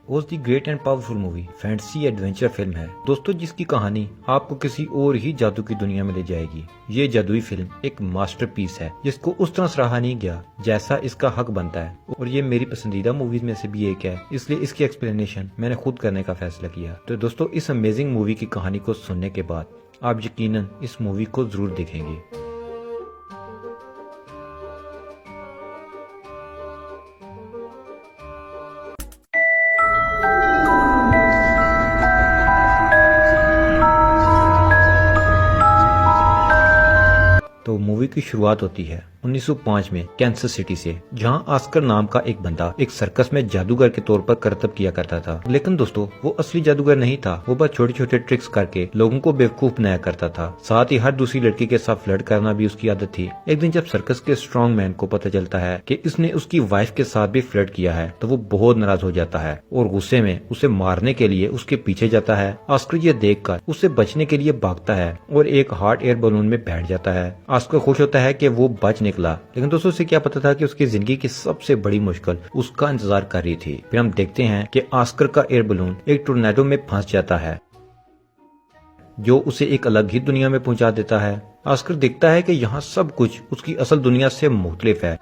ओज the great and powerful movie fantasy adventure film है दोस्तों, जिसकी कहानी आपको किसी और ही जादू की दुनिया में ले जाएगी। ये जादुई फिल्म एक मास्टरपीस है जिसको उस तरह सराहा नहीं गया जैसा इसका हक बनता है, और ये मेरी पसंदीदा मूवीज में से भी एक है, इसलिए इसकी एक्सप्लेनेशन मैंने खुद करने का फैसला किया। तो दोस्तों, इस अमेजिंग मूवी की कहानी को सुनने के बाद आप यकीनन इस मूवी को जरूर देखेंगे। तो मूवी की शुरुआत होती है 1905 में कैंसस सिटी से, जहां ऑस्कर नाम का एक बंदा एक सर्कस में जादूगर के तौर पर करतब किया करता था। लेकिन दोस्तों, वो असली जादूगर नहीं था, वो बस छोटे छोटे ट्रिक्स करके लोगों को बेवकूफ बनाया करता था। साथ ही हर दूसरी लड़की के साथ फ्लर्ट करना भी उसकी आदत थी। एक दिन जब सर्कस के स्ट्रॉन्ग मैन को पता चलता है कि इसने उसकी वाइफ के साथ भी फ्लर्ट किया है, तो वो बहुत नाराज हो जाता है और गुस्से में उसे मारने के लिए उसके पीछे जाता है। ऑस्कर ये देखकर उससे बचने के लिए भागता है और एक हॉट एयर बलून में बैठ जाता है। ऑस्कर खुश होता है कि वो बच निकला, लेकिन दोस्तों उसे क्या पता था कि उसकी जिंदगी की सबसे बड़ी मुश्किल उसका इंतजार कर रही थी। फिर हम देखते हैं कि ऑस्कर का एयर बलून एक टोर्नेडो में फंस जाता है, जो उसे एक अलग ही दुनिया में पहुंचा देता है। ऑस्कर देखता है कि यहाँ सब कुछ उसकी असल दुनिया से मुख्तलिफ है।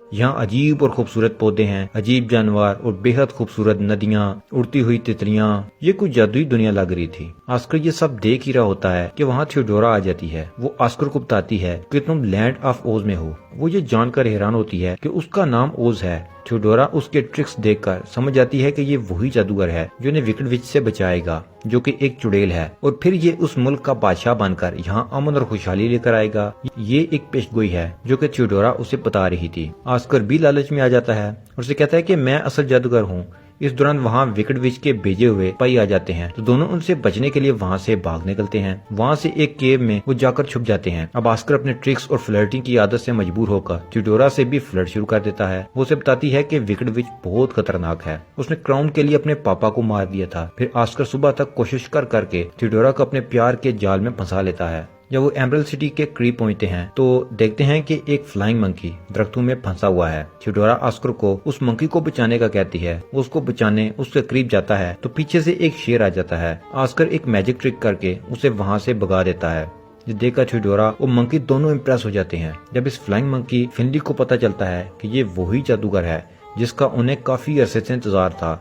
यहाँ अजीब और खूबसूरत पौधे हैं, अजीब जानवर और बेहद खूबसूरत नदियाँ, उड़ती हुई तितलियाँ। ये कुछ जादुई दुनिया लग रही थी। ऑस्कर ये सब देख ही रहा होता है कि वहाँ थियोडोरा आ जाती है। वो ऑस्कर को बताती है कि तुम लैंड ऑफ ओज में हो। वो ये जानकर हैरान होती है कि उसका नाम ओज है। थियोडोरा उसके ट्रिक्स देखकर समझ जाती है कि ये वही जादूगर है जो इन्हें विकेट विच से बचाएगा, जो कि एक चुड़ैल है, और फिर ये उस मुल्क का बादशाह बनकर यहाँ अमन और खुशहाली लेकर आएगा। ये एक पेशगोई है जो कि थियोडोरा उसे बता रही थी। ऑस्कर भी लालच में आ जाता है और उसे कहता है कि मैं असल जादूगर हूँ। इस दौरान वहाँ विकेट विच के भेजे हुए सिपाही आ जाते हैं, तो दोनों उनसे बचने के लिए वहाँ से भाग निकलते हैं। वहाँ से एक केव में वो जाकर छुप जाते हैं। अब ऑस्कर अपने ट्रिक्स और फ्लर्टिंग की आदत से मजबूर होकर थियोडोरा से भी फ्लर्ट शुरू कर देता है। वो उसे बताती है कि विकेट विच बहुत खतरनाक है, उसने क्राउन के लिए अपने पापा को मार दिया था। फिर ऑस्कर सुबह तक कोशिश कर करके थियोडोरा को अपने प्यार के जाल में फंसा लेता है। जब वो एमरल्ड सिटी के करीब पहुंचते हैं तो देखते हैं कि एक फ्लाइंग मंकी दरख्तों में फंसा हुआ है। थियोडोरा ऑस्कर को उस मंकी को बचाने का कहती है। वो उसको बचाने उसके करीब जाता है तो पीछे से एक शेर आ जाता है। ऑस्कर एक मैजिक ट्रिक करके उसे वहाँ से भगा देता है। ये देखकर थियोडोरा और मंकी दोनों इम्प्रेस हो जाते हैं। जब इस फ्लाइंग मंकी फिनली को पता चलता है कि ये वही जादूगर है जिसका उन्हें काफी अरसे से इंतजार था,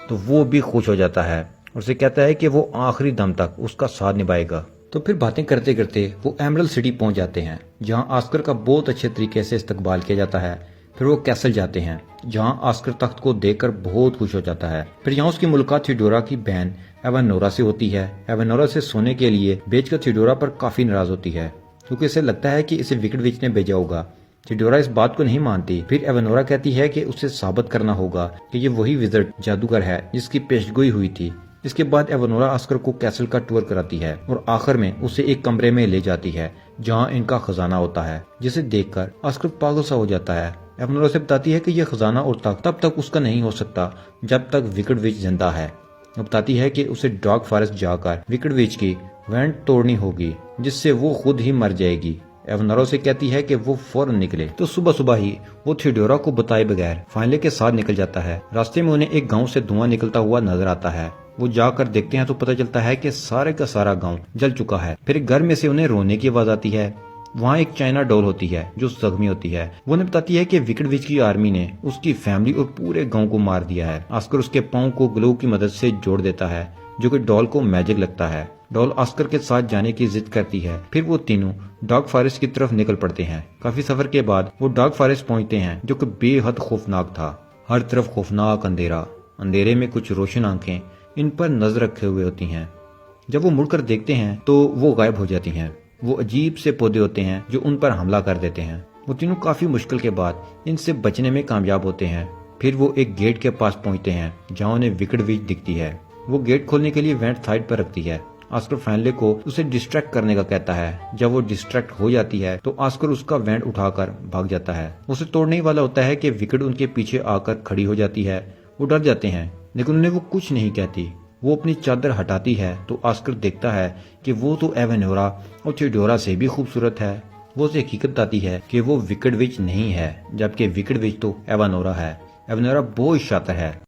तो वो भी खुश हो जाता है और उसे कहता है कि वो आखिरी दम तक उसका साथ निभाएगा। तो फिर बातें करते करते वो एमरल्ड सिटी पहुंच जाते हैं, जहां ऑस्कर का बहुत अच्छे तरीके से इस्तकबाल किया जाता है। फिर वो कैसल जाते हैं, जहां ऑस्कर तख्त को देखकर बहुत खुश हो जाता है। फिर यहाँ उसकी मुलाकात थियोडोरा की बहन एवानोरा से होती है। एवानोरा से सोने के लिए बेचकर थियोडोरा पर काफी नाराज होती है, क्योंकि इसे लगता है कि इसे विकेट विच ने भेजा होगा। थियोडोरा इस बात को नहीं मानती। फिर एवानोरा कहती है कि उसे साबित करना होगा कि ये वही विज़र्ड जादूगर है जिसकी पेशगोई हुई थी। इसके बाद एवानोरा ऑस्कर को कैसल का टूर कराती है और आखिर में उसे एक कमरे में ले जाती है जहां इनका खजाना होता है, जिसे देखकर ऑस्कर पागल सा हो जाता है। एवानोरा से बताती है कि यह खजाना और तख्त तब तक उसका नहीं हो सकता जब तक विकेट विच जिंदा है। बताती है कि उसे डार्क फॉरेस्ट जाकर विकेट विच की वेंट तोड़नी होगी, जिससे वो खुद ही मर जाएगी। एवानोरा से कहती है कि वो फौरन निकले। तो सुबह सुबह ही वो थियोडोरा को बताए बगैर फाइनले के साथ निकल जाता है। रास्ते में उन्हें एक गांव से धुआं निकलता हुआ नजर आता है। वो जाकर देखते हैं तो पता चलता है कि सारे का सारा गांव जल चुका है। फिर घर में से उन्हें रोने की आवाज आती है। वहाँ एक चाइना डॉल होती है जो जख्मी होती है। वो उन्हें बताती है कि विकेट विच की आर्मी ने उसकी फैमिली और पूरे गांव को मार दिया है। ऑस्कर उसके पाँव को ग्लो की मदद से जोड़ देता है, जो कि डॉल को मैजिक लगता है। डॉल ऑस्कर के साथ जाने की जिद करती है। फिर वो तीनों डार्क फॉरेस्ट की तरफ निकल पड़ते हैं। काफी सफर के बाद वो डार्क फॉरेस्ट पहुंचते हैं, जो कि बेहद खौफनाक था। हर तरफ खौफनाक अंधेरा, अंधेरे में कुछ रोशन आंखें इन पर नजर रखे हुए होती हैं। जब वो मुड़कर देखते हैं तो वो गायब हो जाती हैं। वो अजीब से पौधे होते हैं जो उन पर हमला कर देते हैं। वो तीनों काफी मुश्किल के बाद इनसे बचने में कामयाब होते हैं। फिर वो एक गेट के पास पहुंचते हैं जहां उन्हें विकेट विच दिखती है। वो गेट खोलने के लिए वेंट साइड पर रखती है। ऑस्कर फाइनले को उसे डिस्ट्रैक्ट करने का कहता है। जब वो डिस्ट्रैक्ट हो जाती है तो ऑस्कर उसका वेंट उठाकर भाग जाता है। उसे तोड़ने वाला होता है कि विकेट उनके पीछे आकर खड़ी हो जाती है। वो डर जाते हैं, लेकिन उन्हें वो कुछ नहीं कहती। वो अपनी चादर हटाती है तो ऑस्कर देखता है कि वो तो एवानोरा और थियोडोरा से भी खूबसूरत है। वो उसे हकीकत बताती है कि वो विकेट विच नहीं है, जबकि विकेट विच तो एवानोरा है। एवानोरा बहुत शातिर है।